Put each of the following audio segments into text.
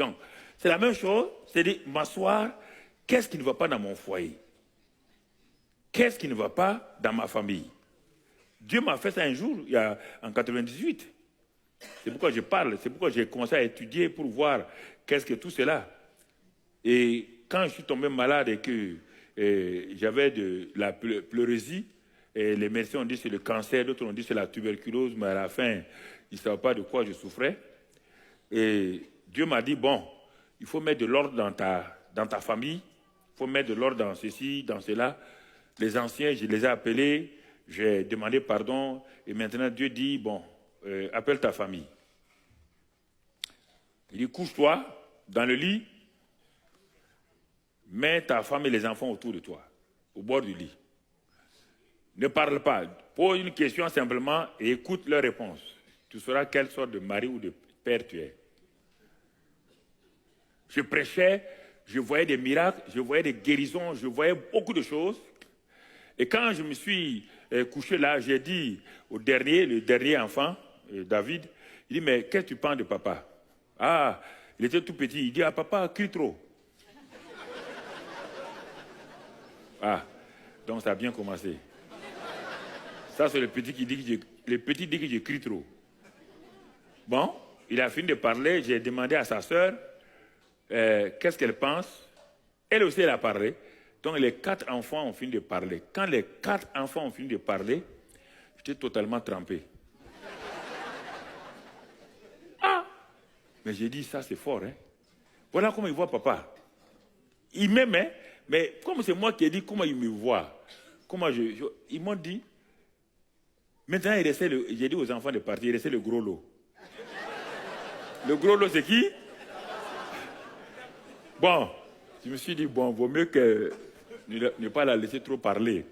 Donc, c'est la même chose, c'est-à-dire m'asseoir, qu'est-ce qui ne va pas dans mon foyer? Qu'est-ce qui ne va pas dans ma famille? Dieu m'a fait ça un jour, en 98. C'est pourquoi je parle, c'est pourquoi j'ai commencé à étudier pour voir qu'est-ce que tout cela. Et quand je suis tombé malade et que j'avais de la pleurésie, et les médecins ont dit c'est le cancer, d'autres ont dit c'est la tuberculose, mais à la fin, ils ne savaient pas de quoi je souffrais. Et Dieu m'a dit, bon, il faut mettre de l'ordre dans ta famille, il faut mettre de l'ordre dans ceci, dans cela. Les anciens, je les ai appelés, j'ai demandé pardon, et maintenant Dieu dit, bon, appelle ta famille. Il dit, couche-toi dans le lit, mets ta femme et les enfants autour de toi, au bord du lit. Ne parle pas, pose une question simplement et écoute leur réponse. Tu sauras quelle sorte de mari ou de père tu es. Je prêchais, je voyais des miracles, je voyais des guérisons, je voyais beaucoup de choses. Et quand je me suis couché là, j'ai dit le dernier enfant, David, il dit, mais qu'est-ce que tu penses de papa? Ah, il était tout petit, il dit, ah, papa crie trop. Ah, donc ça a bien commencé. Ça, c'est le petit qui dit que je crie trop. Bon, il a fini de parler, j'ai demandé à sa sœur, qu'est-ce qu'elle pense? Elle aussi, elle a parlé. Donc, les 4 enfants ont fini de parler. Quand les 4 enfants ont fini de parler, j'étais totalement trempé. Ah! Mais j'ai dit, ça, c'est fort, hein? Voilà comment il voit papa. Il m'aimait, mais comme c'est moi qui ai dit comment il me voit, ils m'ont dit, maintenant, j'ai dit aux enfants de partir, il restait le gros lot. Le gros lot, c'est qui? Bon, je me suis dit, bon, vaut mieux que ne pas la laisser trop parler.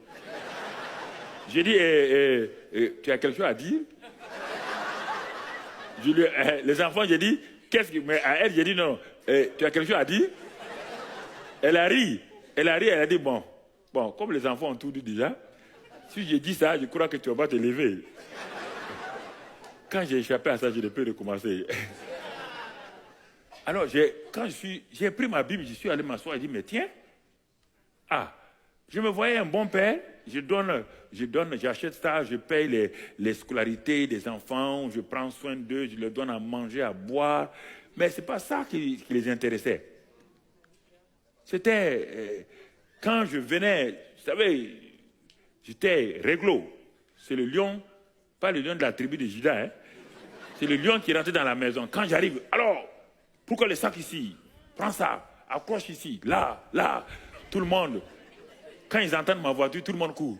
J'ai dit, tu as quelque chose à dire? Les enfants, j'ai dit, mais à elle, j'ai dit, non, tu as quelque chose à dire? Elle a ri, elle a dit, bon, comme les enfants ont tout dit déjà, si j'ai dit ça, je crois que tu vas pas te lever. Quand j'ai échappé à ça, j'ai pu recommencer. Alors, quand j'ai pris ma Bible, je suis allé m'asseoir et j'ai dit, mais tiens, je me voyais un bon père, j'achète ça, je paye les scolarités des enfants, je prends soin d'eux, je leur donne à manger, à boire, mais ce n'est pas ça qui les intéressait. C'était, quand je venais, vous savez, j'étais réglo, c'est le lion, pas le lion de la tribu de Juda, hein. C'est le lion qui est rentré dans la maison. Quand j'arrive, alors, pourquoi le sac ici? Prends ça, accroche ici, là, tout le monde. Quand ils entendent ma voiture, tout le monde court.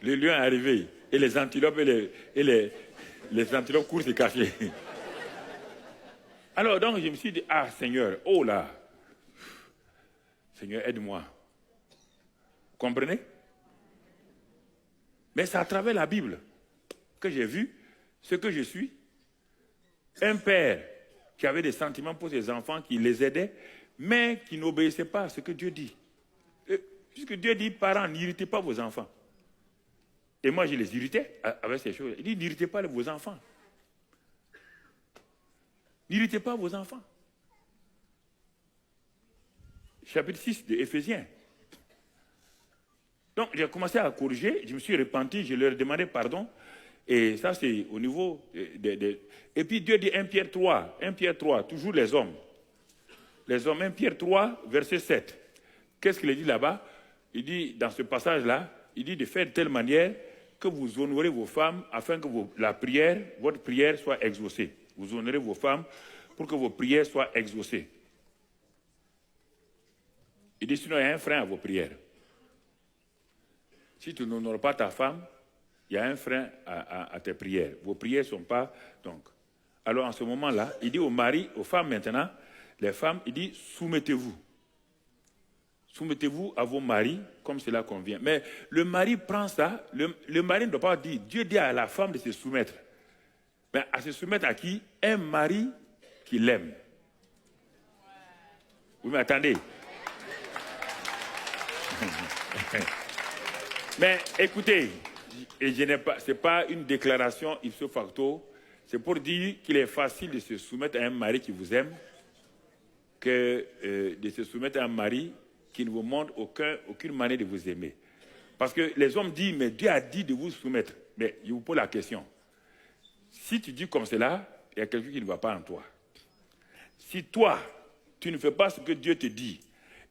Le lion est arrivé, et les antilopes, les antilopes courent se cacher. Alors, donc, je me suis dit, Seigneur, oh là, Seigneur, aide-moi. Vous comprenez? Mais c'est à travers la Bible que j'ai vu ce que je suis. Un père qui avait des sentiments pour ses enfants, qui les aidait, mais qui n'obéissait pas à ce que Dieu dit. Puisque Dieu dit, parents, n'irritez pas vos enfants. Et moi, je les irritais avec ces choses. Il dit, n'irritez pas vos enfants. N'irritez pas vos enfants. Chapitre 6 de Éphésiens. Donc, j'ai commencé à corriger, je me suis repenti, je leur ai demandé pardon. Et ça, c'est au niveau Et puis Dieu dit 1 Pierre 3, toujours les hommes. Les hommes, 1 Pierre 3, verset 7. Qu'est-ce qu'il dit là-bas? Il dit, dans ce passage-là, il dit de faire de telle manière que vous honorez vos femmes afin que votre prière soit exaucée. Vous honorez vos femmes pour que vos prières soient exaucées. Il dit, sinon il y a un frein à vos prières. Si tu n'honores pas ta femme, il y a un frein à tes prières. Vos prières ne sont pas... Donc, alors, en ce moment-là, il dit aux maris, aux femmes maintenant, les femmes, il dit, soumettez-vous. Soumettez-vous à vos maris, comme cela convient. Mais le mari prend ça, le mari ne doit pas dire, Dieu dit à la femme de se soumettre. Mais à se soumettre à qui? Un mari qui l'aime. Vous m'attendez? Mais écoutez, Et ce n'est pas une déclaration ipso facto, c'est pour dire qu'il est facile de se soumettre à un mari qui vous aime que de se soumettre à un mari qui ne vous montre aucune manière de vous aimer. Parce que les hommes disent, mais Dieu a dit de vous soumettre. Mais je vous pose la question. Si tu dis comme cela, il y a quelqu'un qui ne va pas en toi. Si toi, tu ne fais pas ce que Dieu te dit,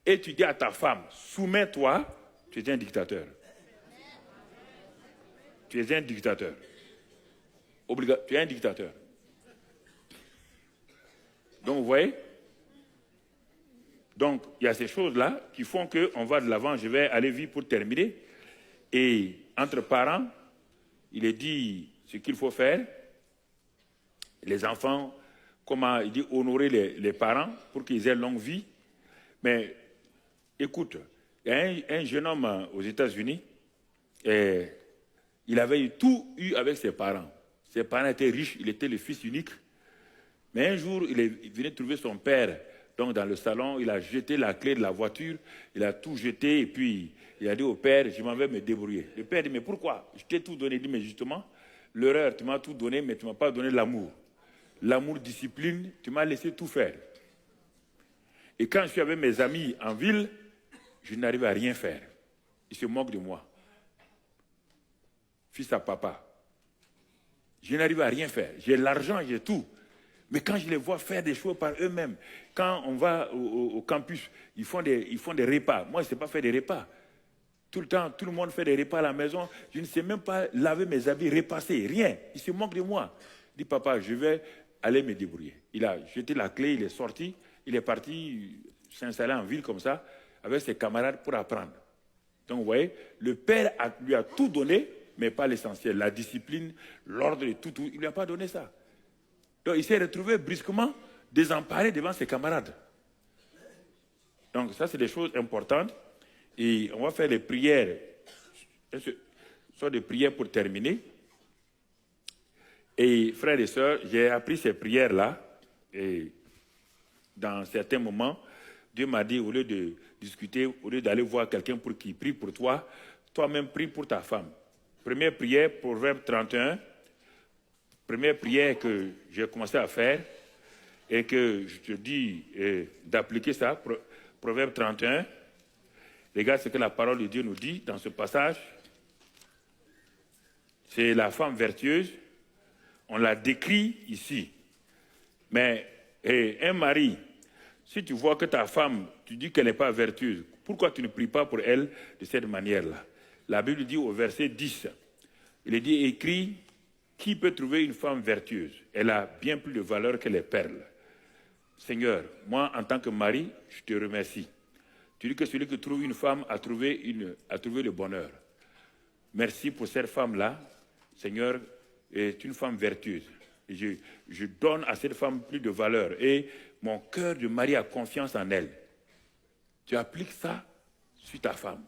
et tu dis à ta femme, soumets-toi, tu es un dictateur. Tu es un dictateur. Tu es un dictateur. Donc, vous voyez? Donc, il y a ces choses-là qui font qu'on va de l'avant. Je vais aller vite pour terminer. Et entre parents, il est dit ce qu'il faut faire. Les enfants, comment il dit, honorer les parents pour qu'ils aient longue vie. Mais écoute, il y a un jeune homme aux États-Unis, et il avait tout eu avec ses parents. Ses parents étaient riches, il était le fils unique. Mais un jour, il venait trouver son père donc dans le salon, il a jeté la clé de la voiture, il a tout jeté et puis il a dit au père, je m'en vais me débrouiller. Le père dit, mais pourquoi? Je t'ai tout donné. Il dit, mais justement, l'erreur, tu m'as tout donné, mais tu ne m'as pas donné l'amour. L'amour, discipline, tu m'as laissé tout faire. Et quand je suis avec mes amis en ville, je n'arrive à rien faire. Ils se moquent de moi. Fils à papa. Je n'arrive à rien faire. J'ai l'argent, j'ai tout. Mais quand je les vois faire des choses par eux-mêmes, quand on va au campus, ils font des repas. Moi, je ne sais pas faire des repas. Tout le temps, tout le monde fait des repas à la maison. Je ne sais même pas laver mes habits, repasser, rien. Ils se moquent de moi. Il dit, papa, je vais aller me débrouiller. Il a jeté la clé, il est sorti, il est parti s'installer en ville comme ça, avec ses camarades pour apprendre. Donc, vous voyez, le père lui a tout donné, mais pas l'essentiel. La discipline, l'ordre et tout, il ne lui a pas donné ça. Donc, il s'est retrouvé brusquement désemparé devant ses camarades. Donc, ça, c'est des choses importantes. Et on va faire les prières. Ce sont des prières pour terminer. Et frères et sœurs, j'ai appris ces prières-là. Et dans certains moments, Dieu m'a dit, au lieu de discuter, au lieu d'aller voir quelqu'un pour qui prie pour toi, toi-même prie pour ta femme. Première prière, Proverbe 31. Première prière que j'ai commencé à faire et que je te dis d'appliquer ça, Proverbe 31. Regarde ce que la parole de Dieu nous dit dans ce passage. C'est la femme vertueuse. On la décrit ici. Mais un mari, si tu vois que ta femme, tu dis qu'elle n'est pas vertueuse, pourquoi tu ne pries pas pour elle de cette manière-là? La Bible dit au verset 10, il est dit, écrit, qui peut trouver une femme vertueuse? Elle a bien plus de valeur que les perles. Seigneur, moi, en tant que mari, je te remercie. Tu dis que celui qui trouve une femme a trouvé le bonheur. Merci pour cette femme-là. Seigneur, est une femme vertueuse. Et je donne à cette femme plus de valeur. Et mon cœur de mari a confiance en elle. Tu appliques ça sur ta femme.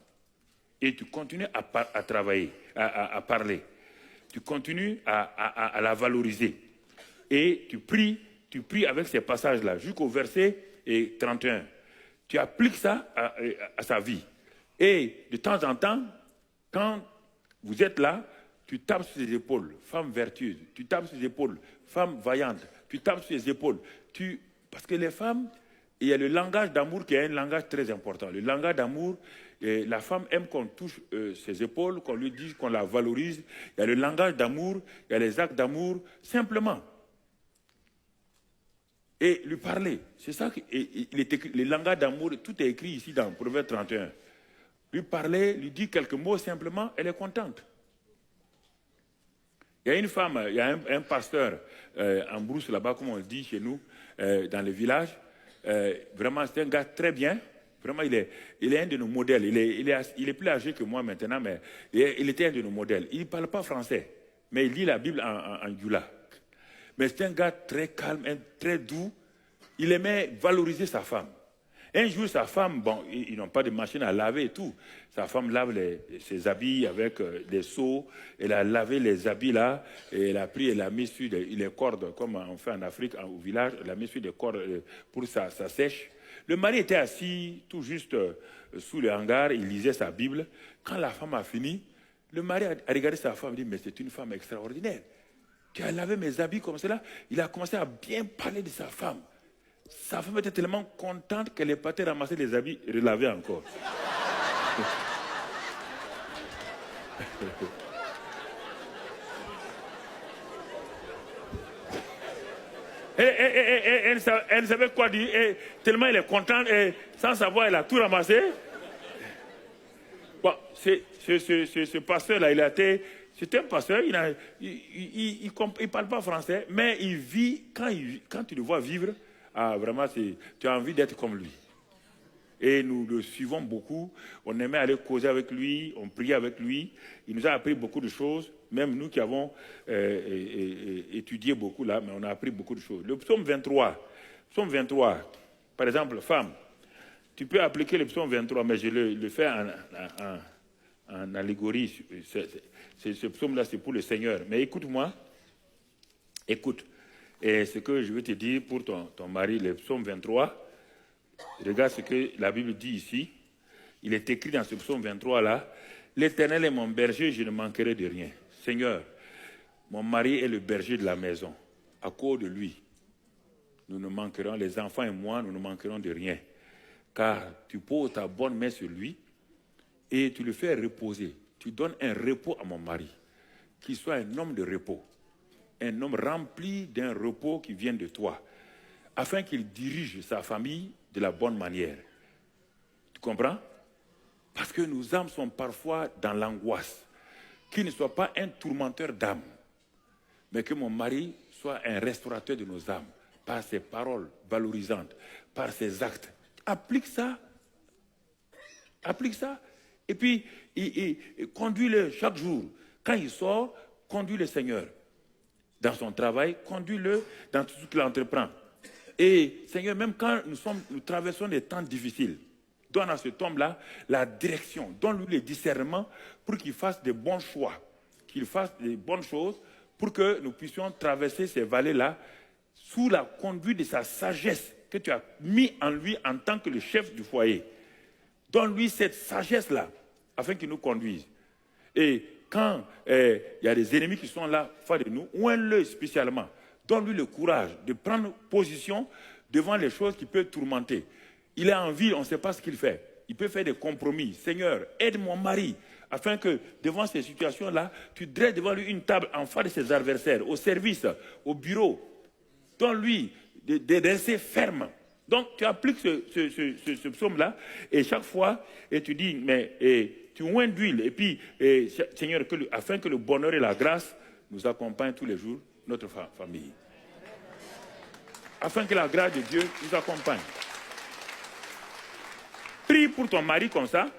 Et tu continues à travailler, à parler. Tu continues à la valoriser. Et tu pries avec ces passages-là, jusqu'au verset 31. Tu appliques ça à sa vie. Et de temps en temps, quand vous êtes là, tu tapes sur ses épaules, femme vertueuse. Tu tapes sur ses épaules, femme vaillante. Tu tapes sur ses épaules. Parce que les femmes, il y a le langage d'amour qui est un langage très important. Le langage d'amour, la femme aime qu'on touche ses épaules, qu'on lui dise, qu'on la valorise. Il y a le langage d'amour, il y a les actes d'amour, simplement. Et lui parler. C'est ça, le langage d'amour, tout est écrit ici dans Proverbe 31. Lui parler, lui dire quelques mots simplement, elle est contente. Il y a une femme, il y a un pasteur en brousse là-bas, comme on le dit chez nous, dans le village. Vraiment, c'est un gars très bien. Vraiment, il est un de nos modèles. Il est plus âgé que moi maintenant, mais il était un de nos modèles. Il ne parle pas français, mais il lit la Bible en Djoula. Mais c'est un gars très calme, très doux. Il aimait valoriser sa femme. Un jour, sa femme, bon, ils n'ont pas de machine à laver et tout. Sa femme lave ses habits avec des seaux. Elle a lavé les habits là. Et elle a pris, elle a mis sur les cordes, comme on fait en Afrique, au village. Elle a mis sur des cordes pour ça sèche. Le mari était assis tout juste sous le hangar. Il lisait sa Bible. Quand la femme a fini, Le mari a regardé sa femme et dit, mais c'est une femme extraordinaire. Tu as lavé mes habits comme cela. Il a commencé à bien parler de sa femme. Sa femme était tellement contente qu'elle est partie ramasser les habits et les laver encore. Elle ne savait quoi dire. Et tellement elle est contente, et sans savoir, elle a tout ramassé. Bon, ce pasteur-là, c'est un pasteur, il ne parle pas français, mais il vit, quand tu le vois vivre, vraiment, tu as envie d'être comme lui. Et nous le suivons beaucoup, on aimait aller causer avec lui, on priait avec lui, il nous a appris beaucoup de choses, même nous qui avons étudié beaucoup là, mais on a appris beaucoup de choses. Le psaume 23, par exemple, femme, tu peux appliquer le psaume 23, mais je le fais en allégorie. Ce psaume-là, c'est pour le Seigneur. Mais écoute-moi, écoute. Et ce que je veux te dire pour ton mari, le psaume 23, regarde ce que la Bible dit ici. Il est écrit dans ce psaume 23-là, « L'Éternel est mon berger, je ne manquerai de rien. Seigneur, mon mari est le berger de la maison. À cause de lui, nous ne manquerons, les enfants et moi, nous ne manquerons de rien. Car tu poses ta bonne main sur lui et tu le fais reposer. Tu donnes un repos à mon mari, qu'il soit un homme de repos, un homme rempli d'un repos qui vient de toi, afin qu'il dirige sa famille de la bonne manière. » Tu comprends? Parce que nos âmes sont parfois dans l'angoisse. Qu'il ne soit pas un tourmenteur d'âme, mais que mon mari soit un restaurateur de nos âmes, par ses paroles valorisantes, par ses actes. Applique ça. Applique ça. Et puis, conduis-le chaque jour. Quand il sort, conduis le Seigneur. Dans son travail, conduis-le dans tout ce qu'il entreprend. Et Seigneur, même quand nous traversons des temps difficiles, donne à cet homme-là la direction, donne-lui le discernement pour qu'il fasse de bons choix, qu'il fasse des bonnes choses pour que nous puissions traverser ces vallées-là sous la conduite de sa sagesse que tu as mis en lui en tant que le chef du foyer. Donne-lui cette sagesse-là afin qu'il nous conduise. Et quand il y a des ennemis qui sont là face de nous, oins-le spécialement. Donne-lui le courage de prendre position devant les choses qui peuvent tourmenter. Il est en ville, on ne sait pas ce qu'il fait. Il peut faire des compromis. Seigneur, aide mon mari, afin que devant ces situations-là, tu dresses devant lui une table en face de ses adversaires, au service, au bureau. Donne-lui de rester ferme. Donc, tu appliques ce psaume-là, et chaque fois, et tu dis, tu oins d'huile, et puis, Seigneur, afin que le bonheur et la grâce nous accompagnent tous les jours, notre famille. Afin que la grâce de Dieu nous accompagne. Prie pour ton mari comme ça,